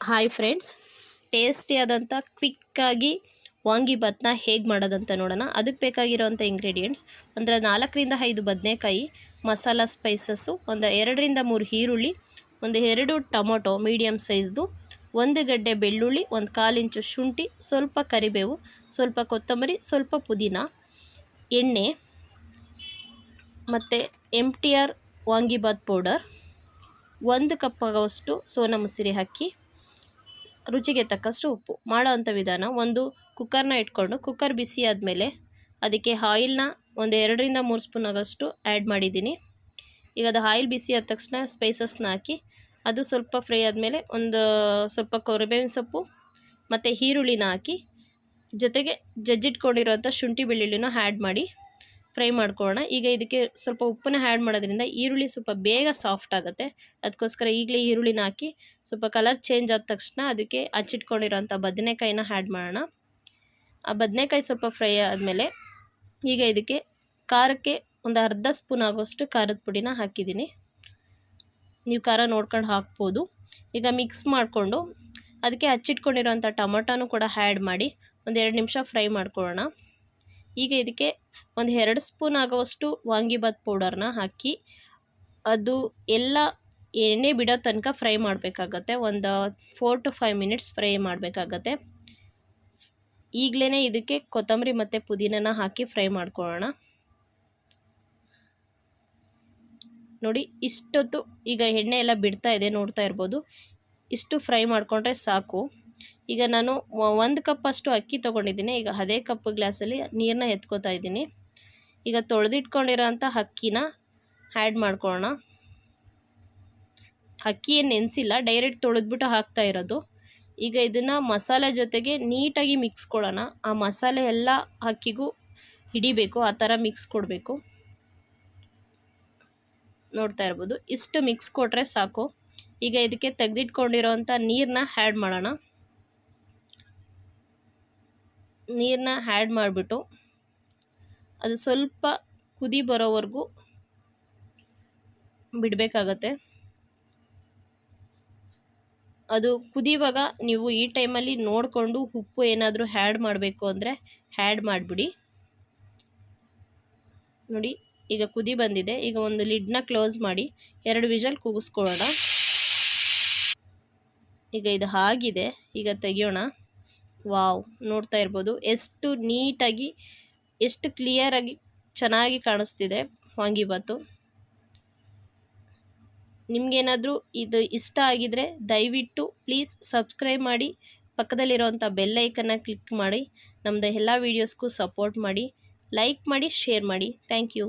Hi friends, ಟೇಸ್ಟಿಯಾದಂಥ ಕ್ವಿಕ್ಕಾಗಿ ವಾಂಗಿಬಾತ್ನ ಹೇಗೆ ಮಾಡೋದಂತ ನೋಡೋಣ. ಅದಕ್ಕೆ ಬೇಕಾಗಿರೋವಂಥ ಇಂಗ್ರೀಡಿಯೆಂಟ್ಸ್ ಅಂದರೆ 4 ರಿಂದ 5 ಬದನೆಕಾಯಿ, ಮಸಾಲ ಸ್ಪೈಸಸ್ಸು, ಒಂದು 2 ರಿಂದ 3 ಈರುಳ್ಳಿ, ಒಂದು 2 ಟೊಮೊಟೊ ಮೀಡಿಯಮ್ ಸೈಜ್ದು, 1 ಗಡ್ಡೆ ಬೆಳ್ಳುಳ್ಳಿ, 1/4 ಇಂಚು ಶುಂಠಿ, ಸ್ವಲ್ಪ ಕರಿಬೇವು, ಸ್ವಲ್ಪ ಕೊತ್ತಂಬರಿ, ಸ್ವಲ್ಪ ಪುದೀನ, ಎಣ್ಣೆ ಮತ್ತು MTR ವಾಂಗಿಬಾತ್ ಪೌಡರ್, 1 ಕಪ್ ಆಗೋಷ್ಟು ಸೋನಾ ಮಸೂರಿ ಅಕ್ಕಿ, ರುಚಿಗೆ ತಕ್ಕಷ್ಟು ಉಪ್ಪು. ಮಾಡೋವಂಥ ವಿಧಾನ: ಒಂದು ಕುಕ್ಕರ್ನ ಇಟ್ಕೊಂಡು ಕುಕ್ಕರ್ ಬಿಸಿ ಆದಮೇಲೆ ಅದಕ್ಕೆ ಆಯಿಲ್ನ ಒಂದು 2 ರಿಂದ 3 ಸ್ಪೂನ್ ಆಗೋಷ್ಟು ಆ್ಯಡ್ ಮಾಡಿದ್ದೀನಿ. ಈಗ ಅದು ಆಯಿಲ್ ಬಿಸಿ ಆದ ತಕ್ಷಣ ಸ್ಪೈಸಸ್ನ ಹಾಕಿ ಅದು ಸ್ವಲ್ಪ ಫ್ರೈ ಆದಮೇಲೆ ಒಂದು ಸ್ವಲ್ಪ ಕರಿಬೇವಿನ ಸೊಪ್ಪು ಮತ್ತು ಈರುಳ್ಳಿನ ಹಾಕಿ ಜೊತೆಗೆ ಜಜ್ಜಿಟ್ಕೊಂಡಿರೋಂಥ ಶುಂಠಿ ಬೆಳ್ಳುಳ್ಳಿನ ಆ್ಯಡ್ ಮಾಡಿ ಫ್ರೈ ಮಾಡ್ಕೊಳ್ಳೋಣ. ಈಗ ಇದಕ್ಕೆ ಸ್ವಲ್ಪ ಉಪ್ಪನ್ನ ಆ್ಯಡ್ ಮಾಡೋದ್ರಿಂದ ಈರುಳ್ಳಿ ಸ್ವಲ್ಪ ಬೇಗ ಸಾಫ್ಟ್ ಆಗುತ್ತೆ. ಅದಕ್ಕೋಸ್ಕರ ಈಗಲೇ ಈರುಳ್ಳಿನ ಹಾಕಿ ಸ್ವಲ್ಪ ಕಲರ್ ಚೇಂಜ್ ಆದ ತಕ್ಷಣ ಅದಕ್ಕೆ ಹಚ್ಚಿಟ್ಕೊಂಡಿರೋಂಥ ಬದನೆಕಾಯಿನ ಆ್ಯಡ್ ಮಾಡೋಣ. ಆ ಬದನೆಕಾಯಿ ಸ್ವಲ್ಪ ಫ್ರೈ ಆದಮೇಲೆ ಈಗ ಇದಕ್ಕೆ ಖಾರಕ್ಕೆ ಒಂದು ಅರ್ಧ ಸ್ಪೂನ್ ಆಗೋಷ್ಟು ಖಾರದ ಪುಡಿನ ಹಾಕಿದ್ದೀನಿ. ನೀವು ಖಾರ ನೋಡ್ಕೊಂಡು ಹಾಕ್ಬೋದು. ಈಗ ಮಿಕ್ಸ್ ಮಾಡಿಕೊಂಡು ಅದಕ್ಕೆ ಹಚ್ಚಿಟ್ಕೊಂಡಿರೋಂಥ ಟೊಮೊಟೊನೂ ಕೂಡ ಆ್ಯಡ್ ಮಾಡಿ ಒಂದು 2 ನಿಮಿಷ ಫ್ರೈ ಮಾಡ್ಕೊಳ್ಳೋಣ. ಈಗ ಇದಕ್ಕೆ ಒಂದು 2 ಸ್ಪೂನ್ ಆಗೋವಷ್ಟು ವಾಂಗಿಬಾತ್ ಪೌಡರ್ನ ಹಾಕಿ ಅದು ಎಲ್ಲ ಎಣ್ಣೆ ಬಿಡೋ ತನಕ ಫ್ರೈ ಮಾಡಬೇಕಾಗತ್ತೆ. ಒಂದು 4 to 5 ಮಿನಿಟ್ಸ್ ಫ್ರೈ ಮಾಡಬೇಕಾಗತ್ತೆ. ಈಗಲೇ ಇದಕ್ಕೆ ಕೊತ್ತಂಬರಿ ಮತ್ತು ಪುದೀನನ ಹಾಕಿ ಫ್ರೈ ಮಾಡ್ಕೊಳ್ಳೋಣ. ನೋಡಿ, ಇಷ್ಟೊತ್ತು ಈಗ ಎಣ್ಣೆ ಎಲ್ಲ ಬಿಡ್ತಾ ಇದೆ, ನೋಡ್ತಾ ಇರ್ಬೋದು. ಇಷ್ಟು ಫ್ರೈ ಮಾಡಿಕೊಂಡ್ರೆ ಸಾಕು. ಈಗ ನಾನು 1 ಕಪ್ ಅಷ್ಟು ಅಕ್ಕಿ ತೊಗೊಂಡಿದ್ದೀನಿ. ಈಗ ಅದೇ ಕಪ್ ಗ್ಲಾಸಲ್ಲಿ ನೀರನ್ನ ಎತ್ಕೋತಾ ಇದ್ದೀನಿ. ಈಗ ತೊಳೆದಿಟ್ಕೊಂಡಿರೋಂಥ ಅಕ್ಕಿನ ಆ್ಯಡ್ ಮಾಡ್ಕೊಳ್ಳೋಣ. ಅಕ್ಕಿ ಏನು ನೆನೆಸಿಲ್ಲ, ಡೈರೆಕ್ಟ್ ತೊಳೆದ್ಬಿಟ್ಟು ಹಾಕ್ತಾ ಇರೋದು. ಈಗ ಇದನ್ನು ಮಸಾಲೆ ಜೊತೆಗೆ ನೀಟಾಗಿ ಮಿಕ್ಸ್ ಕೊಡೋಣ. ಆ ಮಸಾಲೆ ಎಲ್ಲ ಅಕ್ಕಿಗೂ ಹಿಡಿಬೇಕು, ಆ ಥರ ಮಿಕ್ಸ್ ಕೊಡಬೇಕು. ನೋಡ್ತಾ ಇರ್ಬೋದು, ಇಷ್ಟು ಮಿಕ್ಸ್ ಕೊಟ್ಟರೆ ಸಾಕು. ಈಗ ಇದಕ್ಕೆ ತೆಗೆದಿಟ್ಕೊಂಡಿರೋಂಥ ನೀರನ್ನ ಆ್ಯಡ್ ಮಾಡೋಣ. ನೀರನ್ನ ಆ್ಯಡ್ ಮಾಡಿಬಿಟ್ಟು ಅದು ಸ್ವಲ್ಪ ಕುದಿ ಬರೋವರೆಗೂ ಬಿಡಬೇಕಾಗತ್ತೆ. ಅದು ಕುದಿಯುವಾಗ ನೀವು ಈ ಟೈಮಲ್ಲಿ ನೋಡಿಕೊಂಡು ಉಪ್ಪು ಏನಾದರೂ ಆ್ಯಡ್ ಮಾಡಬೇಕು ಅಂದರೆ ಆ್ಯಡ್ ಮಾಡಿಬಿಡಿ. ನೋಡಿ, ಈಗ ಕುದಿ ಬಂದಿದೆ. ಈಗ ಒಂದು ಲಿಡ್ನ ಕ್ಲೋಸ್ ಮಾಡಿ 2 ವಿಷಲ್ ಕೂಗಿಸ್ಕೊಳ್ಳೋಣ. ಈಗ ಇದು ಆಗಿದೆ. ಈಗ ತೆಗಿಯೋಣ. ವಾವ್, ನೋಡ್ತಾ ಇರ್ಬೋದು ಎಷ್ಟು ನೀಟಾಗಿ, ಎಷ್ಟು ಕ್ಲಿಯರಾಗಿ ಚೆನ್ನಾಗಿ ಕಾಣಿಸ್ತಿದೆ ವಾಂಗಿಬಾತು. ನಿಮಗೇನಾದರೂ ಇದು ಇಷ್ಟ ಆಗಿದರೆ ದಯವಿಟ್ಟು ಪ್ಲೀಸ್ ಸಬ್ಸ್ಕ್ರೈಬ್ ಮಾಡಿ, ಪಕ್ಕದಲ್ಲಿರೋಂಥ ಬೆಲ್ ಐಕನ್ನ ಕ್ಲಿಕ್ ಮಾಡಿ ನಮ್ಮದು ಎಲ್ಲ ವೀಡಿಯೋಸ್ಗೂ ಸಪೋರ್ಟ್ ಮಾಡಿ, ಲೈಕ್ ಮಾಡಿ, ಶೇರ್ ಮಾಡಿ. Thank you.